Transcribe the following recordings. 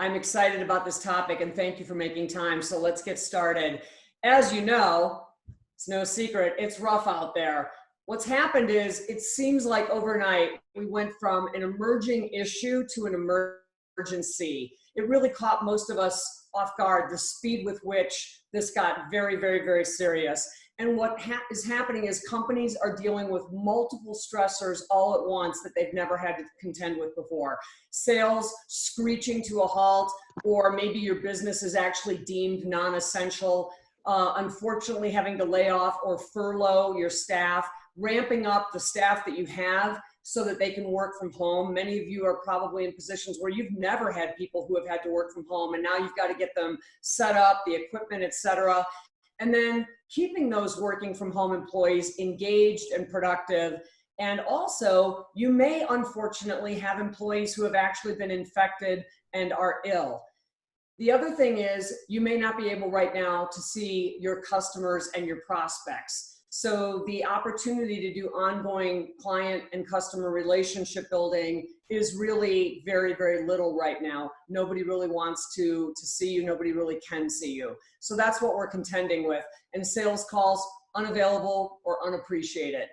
I'm excited about this topic and thank you for making time. So let's get started. As you know, it's no secret, it's rough out there. What's happened is it seems like overnight we went from an emerging issue to an emergency. It really caught most of us off guard, the speed with which this got very, very, very serious. And what is happening is companies are dealing with multiple stressors all at once that they've never had to contend with before. Sales screeching to a halt, or maybe your business is actually deemed non-essential. Unfortunately, having to lay off or furlough your staff, ramping up the staff that you have so that they can work from home. Many of you are probably in positions where you've never had people who have had to work from home, and now you've got to get them set up, the equipment, etc. And then keeping those working from home employees engaged and productive. And also, you may unfortunately have employees who have actually been infected and are ill. The other thing is you may not be able right now to see your customers and your prospects. So the opportunity to do ongoing client and customer relationship building is really very, very little right now. Nobody really wants to see you. Nobody really can see you. So that's what we're contending with. And sales calls, unavailable or unappreciated.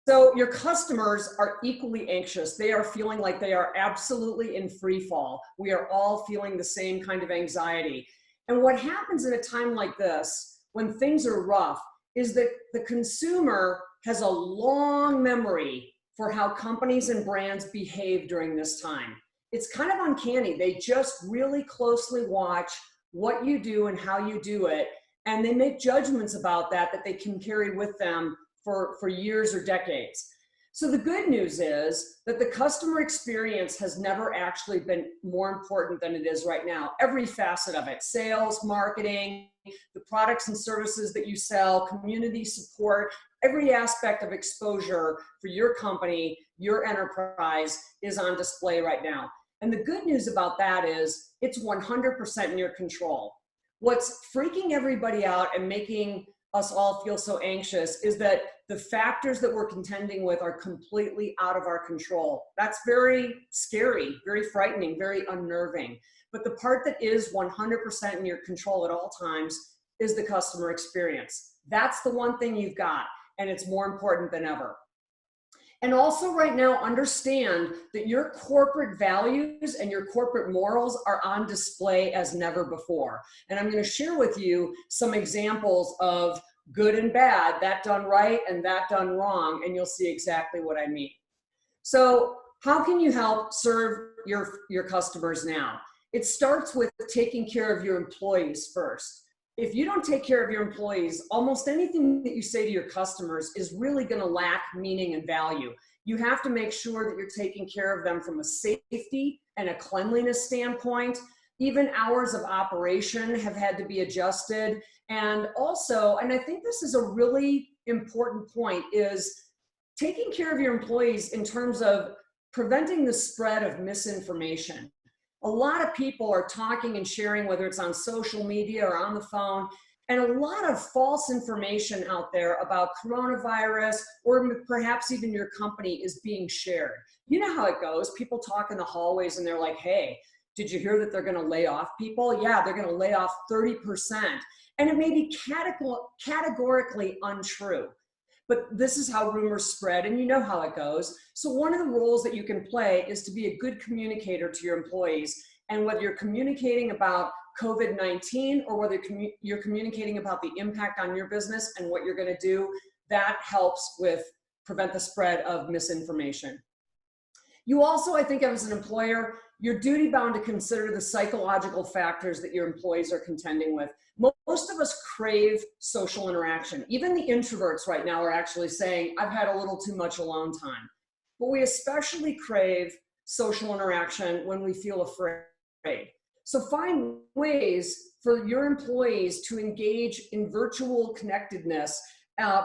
So your customers are equally anxious. They are feeling like they are absolutely in free fall. We are all feeling the same kind of anxiety. And what happens in a time like this, when things are rough, is that the consumer has a long memory for how companies and brands behave during this time. It's kind of uncanny. They just really closely watch what you do and how you do it, and they make judgments about that they can carry with them for years or decades. So the good news is that the customer experience has never actually been more important than it is right now. Every facet of it, sales, marketing, the products and services that you sell, community support, every aspect of exposure for your company, your enterprise is on display right now. And the good news about that is it's 100% in your control. What's freaking everybody out and making us all feel so anxious is that the factors that we're contending with are completely out of our control. That's very scary, very frightening, very unnerving. But the part that is 100% in your control at all times is the customer experience. That's the one thing you've got, and it's more important than ever. And also right now, understand that your corporate values and your corporate morals are on display as never before. And I'm going to share with you some examples of good and bad, that done right and that done wrong, and you'll see exactly what I mean. So how can you help serve your customers now? It starts with taking care of your employees first. If you don't take care of your employees, almost anything that you say to your customers is really going to lack meaning and value. You have to make sure that you're taking care of them from a safety and a cleanliness standpoint. Even hours of operation have had to be adjusted. And also, and I think this is a really important point, is taking care of your employees in terms of preventing the spread of misinformation. A lot of people are talking and sharing, whether it's on social media or on the phone, and a lot of false information out there about coronavirus, or perhaps even your company, is being shared. You know how it goes. People talk in the hallways and they're like, hey, did you hear that they're going to lay off people? Yeah, they're going to lay off 30%. And it may be categorically untrue. But this is how rumors spread, and you know how it goes. So one of the roles that you can play is to be a good communicator to your employees. And whether you're communicating about COVID-19 or whether you're communicating about the impact on your business and what you're going to do, that helps with prevent the spread of misinformation. You also, I think, as an employer, you're duty bound to consider the psychological factors that your employees are contending with. Most of us crave social interaction. Even the introverts right now are actually saying, I've had a little too much alone time. But we especially crave social interaction when we feel afraid. So find ways for your employees to engage in virtual connectedness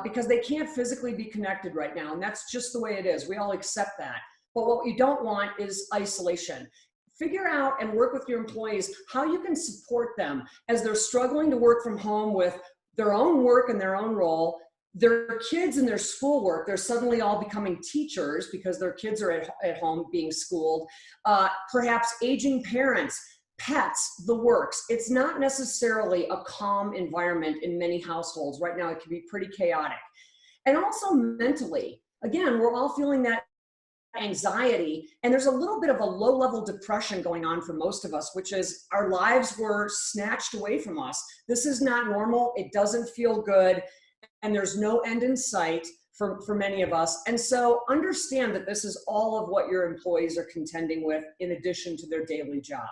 because they can't physically be connected right now. And that's just the way it is. We all accept that. But what you don't want is isolation. Figure out and work with your employees how you can support them as they're struggling to work from home with their own work and their own role, their kids and their schoolwork, they're suddenly all becoming teachers because their kids are at home being schooled. Perhaps aging parents, pets, the works. It's not necessarily a calm environment in many households. Right now, it can be pretty chaotic. And also mentally, again, we're all feeling that anxiety, and there's a little bit of a low-level depression going on for most of us, which is our lives were snatched away from us. This is not normal. It doesn't feel good, and there's no end in sight for many of us. And so understand that this is all of what your employees are contending with in addition to their daily job.